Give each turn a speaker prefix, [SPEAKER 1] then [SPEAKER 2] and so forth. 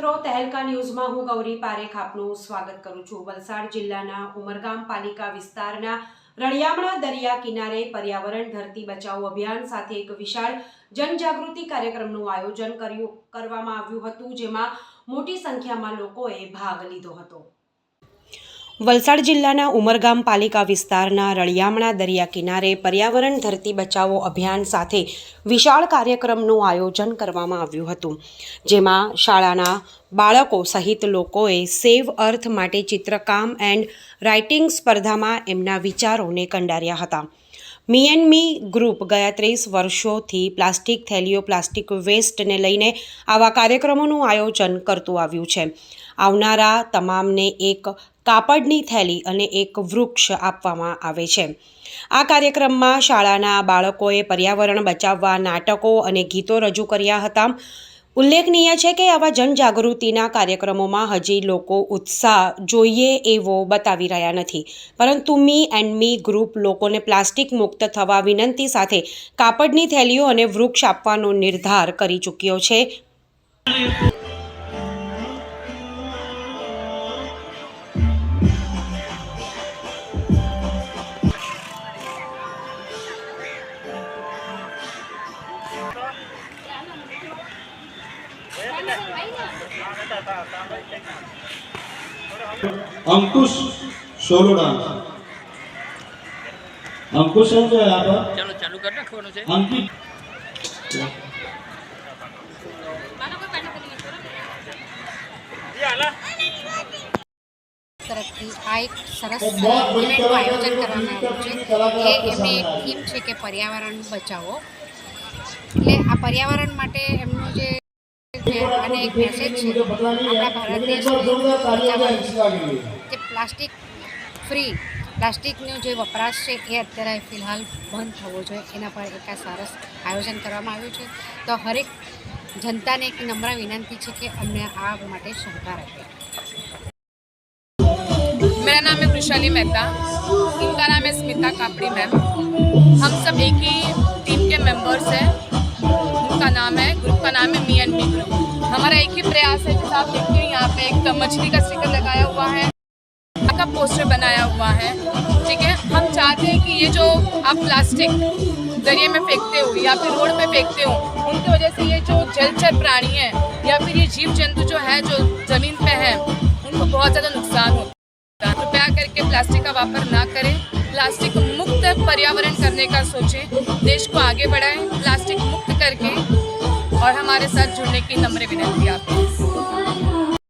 [SPEAKER 1] મિત્રો, તહેલકા ન્યૂઝમાં હું ગૌરી પારેખ આપનું સ્વાગત કરું છું। વલસાડ જિલ્લાના ઉમરગામ પાલિકા વિસ્તારના રળિયામણા દરિયા કિનારે પર્યાવરણ ધરતી બચાવો અભિયાન સાથે એક વિશાળ જનજાગૃતિ કાર્યક્રમનું આયોજન કરવામાં આવ્યું હતું, જેમાં મોટી સંખ્યામાં લોકોએ ભાગ લીધો હતો। વલસાડ જિલ્લાના ઉમરગામ પાલિકા વિસ્તારના રળિયામણા દરિયા કિનારે પર્યાવરણ ધરતી બચાવો અભિયાન સાથે વિશાળ કાર્યક્રમનું આયોજન કરવામાં આવ્યું હતું, જેમાં શાળાના બાળકો સહિત લોકોએ સેવ અર્થ માટે ચિત્રકામ એન્ડ રાઇટિંગ સ્પર્ધામાં એમના વિચારોને કંડાર્યા હતા। મી એન્ડ મી ગ્રુપ ગયા 30 વર્ષોથી પ્લાસ્ટિક થેલીઓ, પ્લાસ્ટિક વેસ્ટને લઈને આવા કાર્યક્રમોનું આયોજન કરતું આવ્યું છે। આવનારા તમામને એક કાપડની થેલી અને એક વૃક્ષ આપવામાં આવે છે। આ કાર્યક્રમમાં શાળાના બાળકોએ પર્યાવરણ બચાવવા નાટકો અને ગીતો રજૂ કર્યા હતા। ઉલ્લેખનીય છે કે આવા જનજાગૃતિના કાર્યક્રમોમાં હજી લોકો ઉત્સાહ જોઈએ એવો બતાવી રહ્યા નથી, પરંતુ મી એન્ડ મી ગ્રુપ લોકોને પ્લાસ્ટિક મુક્ત થવા વિનંતી સાથે કાપડની થેલીઓ અને વૃક્ષ આપવાનો નિર્ધાર કરી ચૂક્યો છે।
[SPEAKER 2] अंकुश सोलोड़ा अंकुश है यहाँ पर
[SPEAKER 3] चलो चालू कर रखो है
[SPEAKER 2] अंकित
[SPEAKER 4] तरफથી આ એક સરસ ઇવેન્ટનું આયોજન કરવામાં આવ્યું છે। એ એમની એક થીમ છે કે પર્યાવરણ બચાવો, એટલે આ પર્યાવરણ માટે એમનું જે અને એક મેસેજ છે આપણા ભારત દેશનું જે પ્લાસ્ટિક ફ્રી પ્લાસ્ટિકનો જે વપરાશ છે એ અત્યારે ફિલહાલ બંધ થવો જોઈએ, એના પર એક આ સરસ આયોજન કરવામાં આવ્યું છે। તો હરેક જનતાને એક નમ્ર વિનંતી છે કે અમને આ માટે સહકાર આપે।
[SPEAKER 5] मेरा नाम है वृशाली मेहता, इनका नाम है स्मिता कापड़ी मैम। हम सब एक ही टीम के मेंबर्स हैं। उनका नाम है, ग्रुप का नाम है मी एंड मी ग्रुप। हमारा एक ही प्रयास है, जैसा आप देखते हैं यहाँ पे एक मछली का स्टिकर लगाया हुआ है, का पोस्टर बनाया हुआ है, ठीक है। हम चाहते हैं कि ये जो आप प्लास्टिक दरिया में फेंकते हो या फिर रोड पे फेंकते हो, उनकी वजह से ये जो जलचर प्राणी है या फिर ये जीव जंतु जो है जो ज़मीन पे है, उनको बहुत ज़्यादा नुकसान होता है। कृपया करके प्लास्टिक का वापर ना करें, प्लास्टिक मुक्त पर्यावरण करने का सोचें, देश को आगे बढ़ाएं, प्लास्टिक मुक्त करके और हमारे साथ जुड़ने की नम्र विनती आपको।